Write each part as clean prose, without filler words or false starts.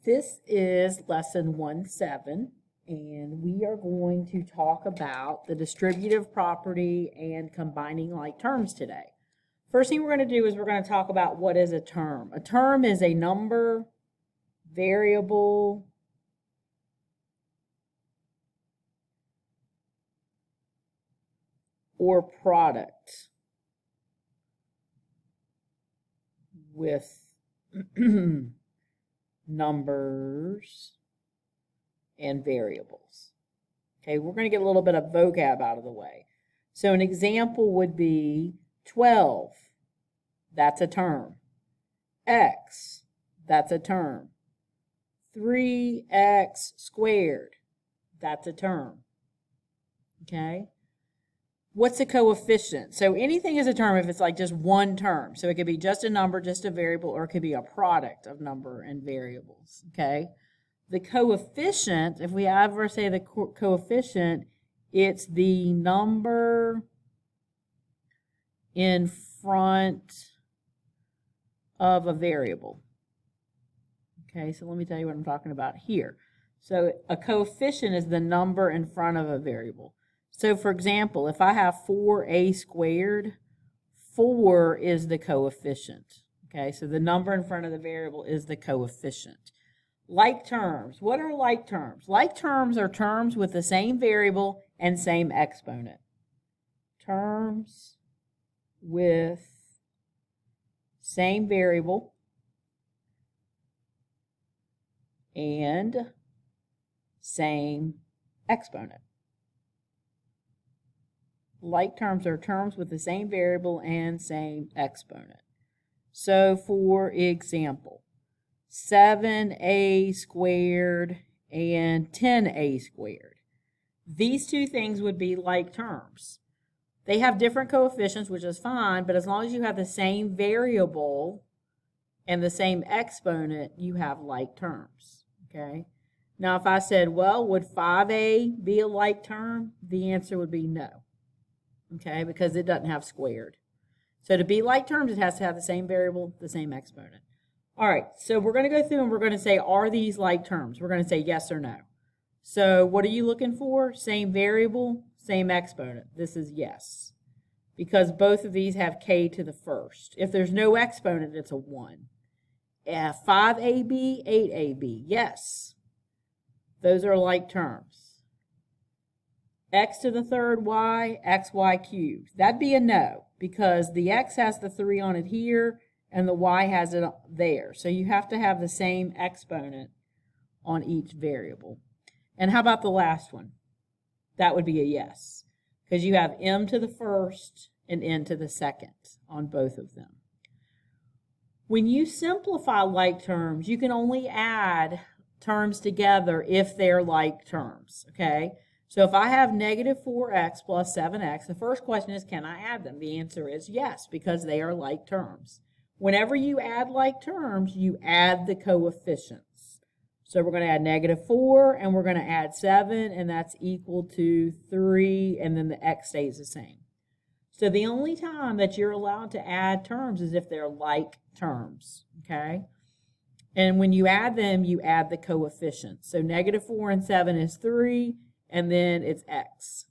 This is lesson 1-7, and we are going to talk about the distributive property and combining like terms today. First thing we're going to do is we're going to talk about what is a term. A term is a number, variable, or product with numbers and variables. Okay, we're going to get a little bit of vocab out of the way. So an example would be 12. That's a term. X, that's a term. 3x squared, that's a term. Okay? What's a coefficient? So anything is a term if it's like just one term. So it could be just a number, just a variable, or it could be a product of number and variables. Okay? The coefficient, if we ever say the coefficient, it's the number in front of a variable. Okay, so let me tell you what I'm talking about here. So a coefficient is the number in front of a variable. So for example, if I have 4a squared, 4 is the coefficient. Okay, so the number in front of the variable is the coefficient. Like terms. What are like terms? Like terms are terms with the same variable and same exponent. Terms with same variable and same exponent. Like terms are terms with the same variable and same exponent. So for example, 7a squared and 10a squared. These two things would be like terms. They have different coefficients, which is fine, but as long as you have the same variable and the same exponent, you have like terms. Okay? Now, if I said, well, would 5a be a like term? The answer would be no. Okay, because it doesn't have squared. So to be like terms, it has to have the same variable, the same exponent. All right, so we're going to go through and we're going to say, are these like terms? We're going to say yes or no. So what are you looking for? Same variable, same exponent. This is yes, because both of these have k to the first. If there's no exponent, it's a 1. 5ab, 8ab, yes. Those are like terms. X to the third y, xy cubed. That'd be a no, because the x has the 3 on it here, and the y has it there. So you have to have the same exponent on each variable. And how about the last one? That would be a yes, because you have m to the first and n to the second on both of them. When you simplify like terms, you can only add terms together if they're like terms, okay? So if I have negative 4x plus 7x, the first question is, can I add them? The answer is yes, because they are like terms. Whenever you add like terms, you add the coefficients. So we're going to add negative 4, and we're going to add 7, and that's equal to 3, and then the x stays the same. So the only time that you're allowed to add terms is if they're like terms, okay? And when you add them, you add the coefficients. So negative 4 and 7 is 3, and then it's x,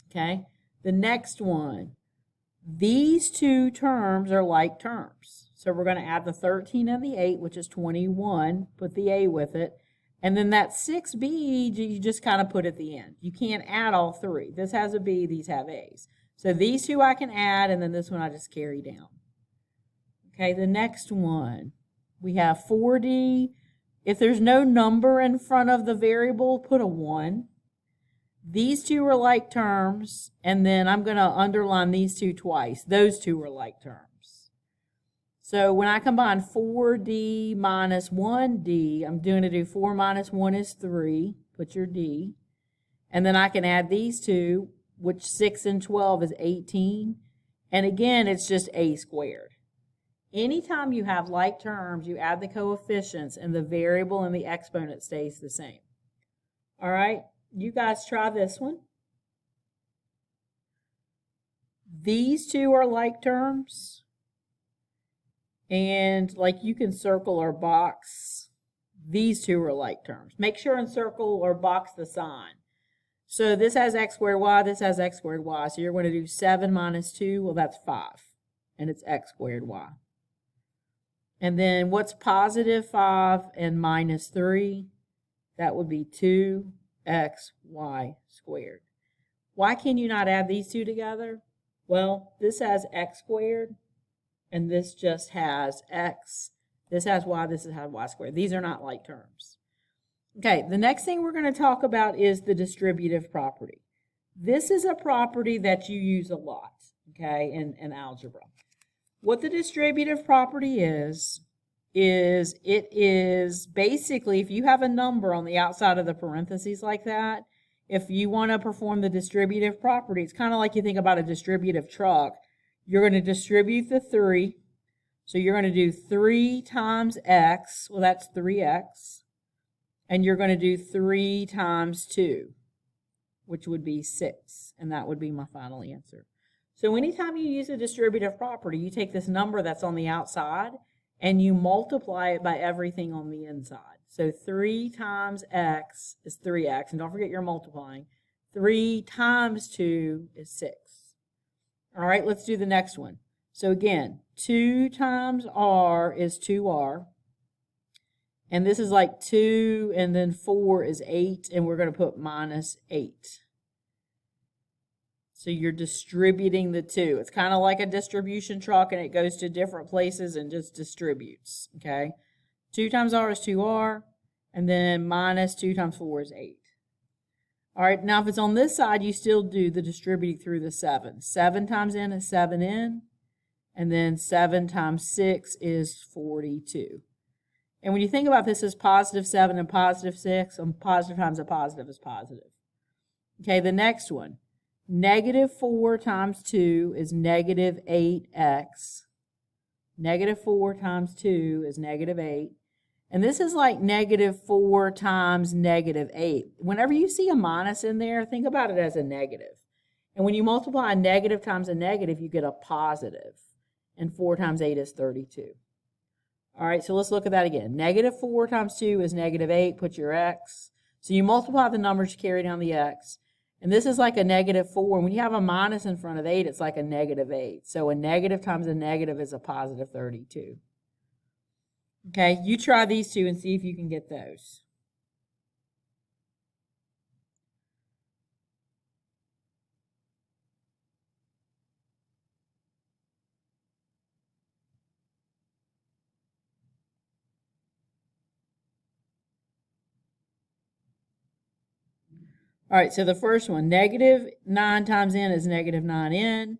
okay? The next one, these two terms are like terms. So we're going to add the 13 and the 8, which is 21, put the a with it, and then that 6b, you just kind of put at the end. You can't add all three. This has a b, these have a's. So these two I can add, and then this one I just carry down. Okay, the next one, we have 4d. If there's no number in front of the variable, put a 1. These two are like terms, and then I'm going to underline these two twice. Those two are like terms. So when I combine 4d minus 1d, I'm going to do 4 minus 1 is 3. Put your d. And then I can add these two, which 6 and 12 is 18. And again, it's just a squared. Anytime you have like terms, you add the coefficients, and the variable and the exponent stays the same. All right? You guys try this one. These two are like terms. And like you can circle or box These two are like terms. Make sure and circle or box the sign. So this has x squared y, this has x squared y. So you're going to do 7 minus 2, well that's 5. And it's x squared y. And then what's positive 5 and minus 3? That would be 2xy squared. Why can you not add these two together? Well, this has x squared, and this just has x. This has y, this has y squared. These are not like terms. Okay, the next thing we're going to talk about is the distributive property. This is a property that you use a lot, okay, in algebra. What the distributive property is it is basically, if you have a number on the outside of the parentheses like that, if you want to perform the distributive property, it's kind of like you think about a distributive truck. You're going to distribute the 3. So you're going to do 3 times x. Well, that's 3x. And you're going to do 3 times 2, which would be 6. And that would be my final answer. So anytime you use a distributive property, you take this number that's on the outside and you multiply it by everything on the inside. So 3 times x is 3x. And don't forget you're multiplying. 3 times 2 is 6. All right, let's do the next one. So again, 2 times r is 2r. And this is like 2, and then 4 is 8, and we're going to put minus 8. So you're distributing the 2. It's kind of like a distribution truck, and it goes to different places and just distributes, okay? 2 times r is 2r, and then minus 2 times 4 is 8. All right, now if it's on this side, you still do the distributing through the 7. 7 times n is 7n, and then 7 times 6 is 42. And when you think about this as positive 7 and positive 6, positive times a positive is positive. Okay, the next one. Negative 4 times 2 is negative 8x. Negative 4 times 2 is negative 8. And this is like negative 4 times negative 8. Whenever you see a minus in there, think about it as a negative. And when you multiply a negative times a negative, you get a positive. And 4 times 8 is 32. All right, so let's look at that again. Negative 4 times 2 is negative 8. Put your x. So you multiply the numbers, carry down the x. And this is like a negative 4. And when you have a minus in front of 8, it's like a negative 8. So a negative times a negative is a positive 32. Okay, you try these two and see if you can get those. All right, so the first one, negative 9 times n is negative 9n.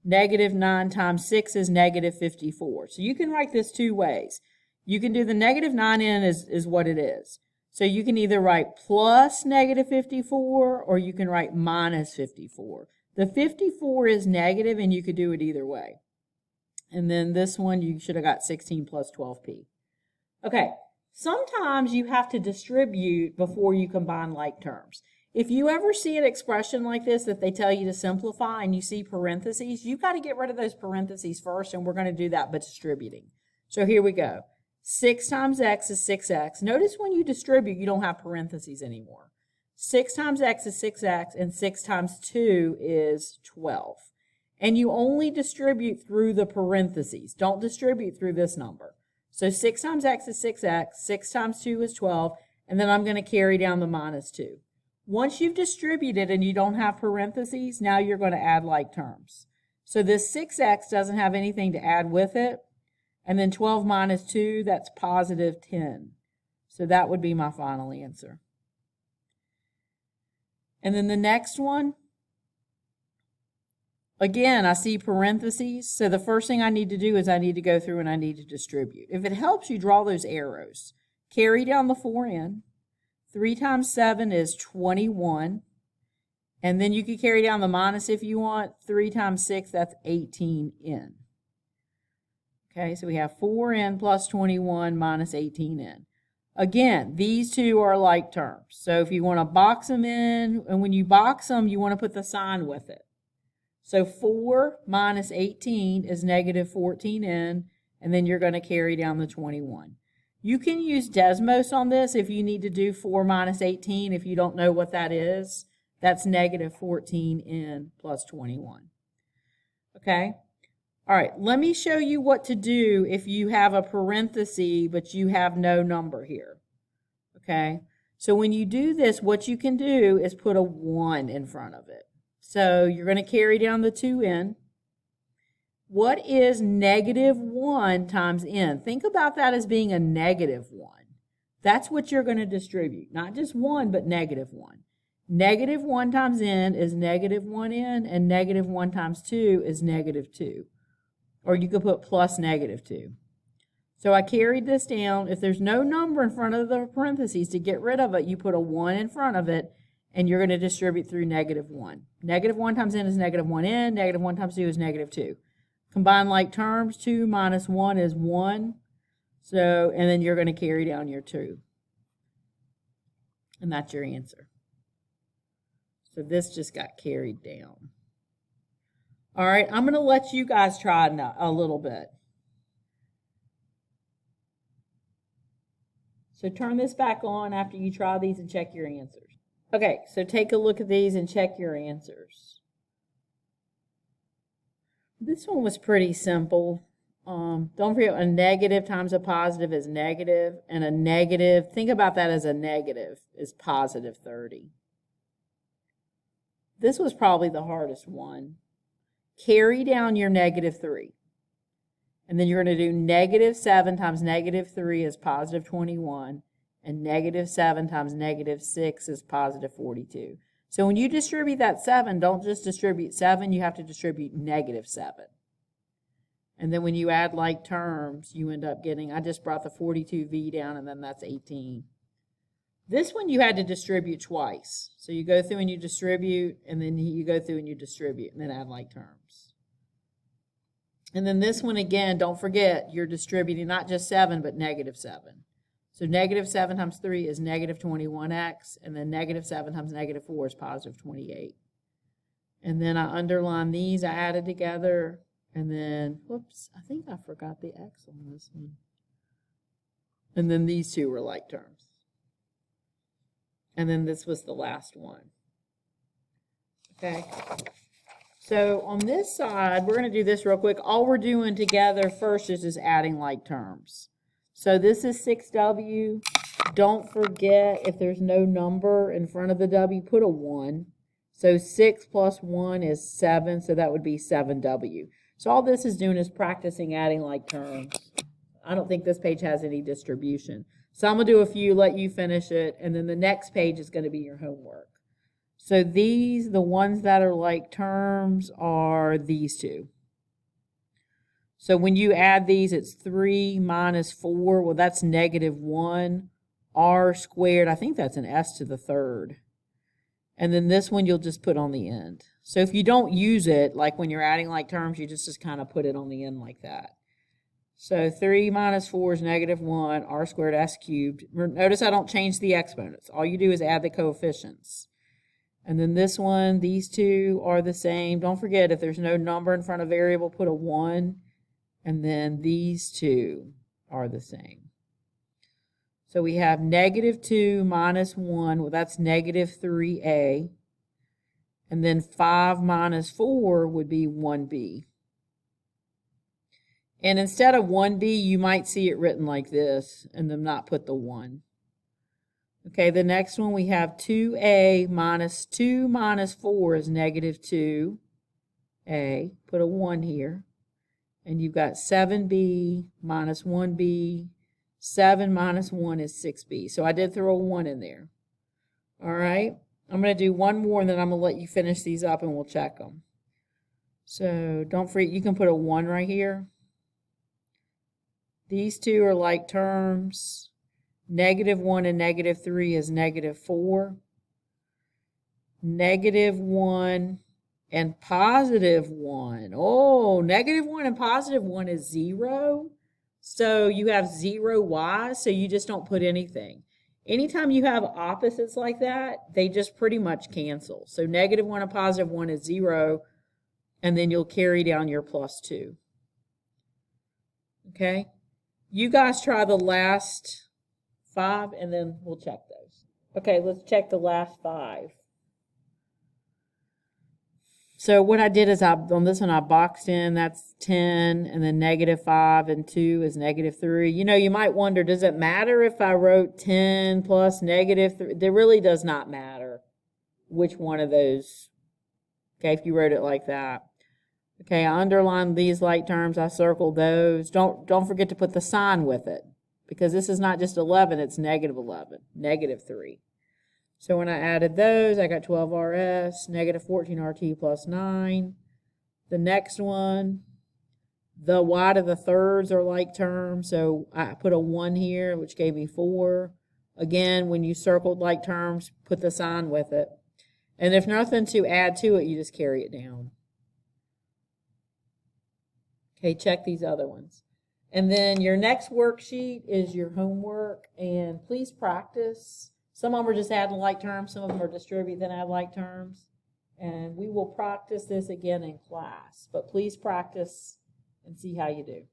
Negative 9 times 6 is negative 54. So you can write this two ways. You can do the negative 9n is what it is. So you can either write plus negative 54 or you can write minus 54. The 54 is negative and you could do it either way. And then this one, you should have got 16 plus 12p. Okay, sometimes you have to distribute before you combine like terms. If you ever see an expression like this that they tell you to simplify and you see parentheses, you've got to get rid of those parentheses first, and we're going to do that by distributing. So here we go. 6 times x is 6x. Notice when you distribute, you don't have parentheses anymore. 6 times x is 6x, and 6 times 2 is 12. And you only distribute through the parentheses. Don't distribute through this number. So 6 times x is 6x, 6 times 2 is 12, and then I'm going to carry down the minus 2. Once you've distributed and you don't have parentheses, now you're going to add like terms. So this 6x doesn't have anything to add with it. And then 12 minus 2, that's positive 10. So that would be my final answer. And then the next one, again, I see parentheses. So the first thing I need to do is I need to go through and I need to distribute. If it helps you, draw those arrows. Carry down the 4n. 3 times 7 is 21. And then you can carry down the minus if you want. 3 times 6, that's 18n. Okay, so we have 4n plus 21 minus 18n. Again, these two are like terms. So if you want to box them in, and when you box them, you want to put the sign with it. So 4 minus 18 is negative 14n, and then you're going to carry down the 21. You can use Desmos on this if you need to do 4 minus 18. If you don't know what that is, that's negative 14n plus 21. Okay? All right, let me show you what to do if you have a parenthesis, but you have no number here. Okay? So when you do this, what you can do is put a 1 in front of it. So you're going to carry down the 2n. What is negative 1 times n? Think about that as being a negative 1. That's what you're going to distribute. Not just 1, but negative 1. Negative 1 times n is negative 1n, and negative 1 times 2 is negative 2. Or you could put plus negative 2. So I carried this down. If there's no number in front of the parentheses, to get rid of it, you put a 1 in front of it, and you're going to distribute through negative 1. Negative 1 times n is negative 1n. Negative 1 times 2 is negative 2. Combine like terms. 2 minus 1 is 1. So, and then you're going to carry down your 2. And that's your answer. So this just got carried down. All right, I'm going to let you guys try a little bit. So turn this back on after you try these and check your answers. Okay, so take a look at these and check your answers. This one was pretty simple. Don't forget, a negative times a positive is negative, and a negative, think about that as a negative, is positive 30. This was probably the hardest one. Carry down your negative 3. And then you're going to do negative 7 times negative 3 is positive 21. And negative 7 times negative 6 is positive 42. So when you distribute that 7, don't just distribute 7. You have to distribute negative 7. And then when you add like terms, you end up getting, I just brought the 42v down, and then that's 18. This one you had to distribute twice. So you go through and you distribute, and then you go through and you distribute, and then add like terms. And then this one, again, don't forget, you're distributing not just 7, but negative 7. So negative 7 times 3 is negative 21x, and then negative 7 times negative 4 is positive 28. And then I underline these, I added together, and then, whoops, I think I forgot the x on this one. And then these two were like terms. And then this was the last one. Okay. So on this side, we're going to do this real quick. All we're doing together first is just adding like terms. So this is 6w. Don't forget, if there's no number in front of the w, put a 1. So 6 plus 1 is 7, so that would be 7w. So all this is doing is practicing adding like terms. I don't think this page has any distribution. So I'm going to do a few, let you finish it, and then the next page is going to be your homework. So these, the ones that are like terms, are these two. So when you add these, it's 3 minus 4. Well, that's negative 1. R squared, I think that's an s to the third. And then this one you'll just put on the end. So if you don't use it, like when you're adding like terms, you just kind of put it on the end like that. So 3 minus 4 is negative 1, r squared s cubed. Notice I don't change the exponents. All you do is add the coefficients. And then this one, these two are the same. Don't forget, if there's no number in front of variable, put a 1. And then these two are the same. So we have negative 2 minus 1. Well, that's negative 3a. And then 5 minus 4 would be 1b. And instead of 1b, you might see it written like this and then not put the 1. Okay, the next one we have 2a minus 2 minus 4 is negative 2a. Put a 1 here. And you've got 7b minus 1b. 7 minus 1 is 6b. So I did throw a 1 in there. All right. I'm going to do one more, and then I'm going to let you finish these up, and we'll check them. So don't forget, you can put a 1 right here. These two are like terms. Negative 1 and negative 3 is negative 4. Negative 1 and positive 1. Oh, negative 1 and positive 1 is 0. So you have 0 y's, so you just don't put anything. Anytime you have opposites like that, they just pretty much cancel. So negative 1 and positive 1 is 0, and then you'll carry down your plus 2. Okay? You guys try the last 5 and then we'll check those. Okay, let's check the last 5. So what I did is on this one I boxed in, that's 10, and then -5 and 2 is -3. You know, you might wonder, does it matter if I wrote 10 plus -3? There really does not matter which one of those, okay, if you wrote it like that. Okay, I underlined these like terms, I circled those. Don't forget to put the sign with it, because this is not just 11, it's -11, -3. So when I added those, I got 12RS, -14RT plus 9. The next one, the y to the thirds are like terms, so I put a 1 here, which gave me 4. Again, when you circled like terms, put the sign with it. And if nothing to add to it, you just carry it down. Okay, check these other ones. And then your next worksheet is your homework, and please practice. Some of them are just adding like terms, some of them are distribute then add like terms. And we will practice this again in class, but please practice and see how you do.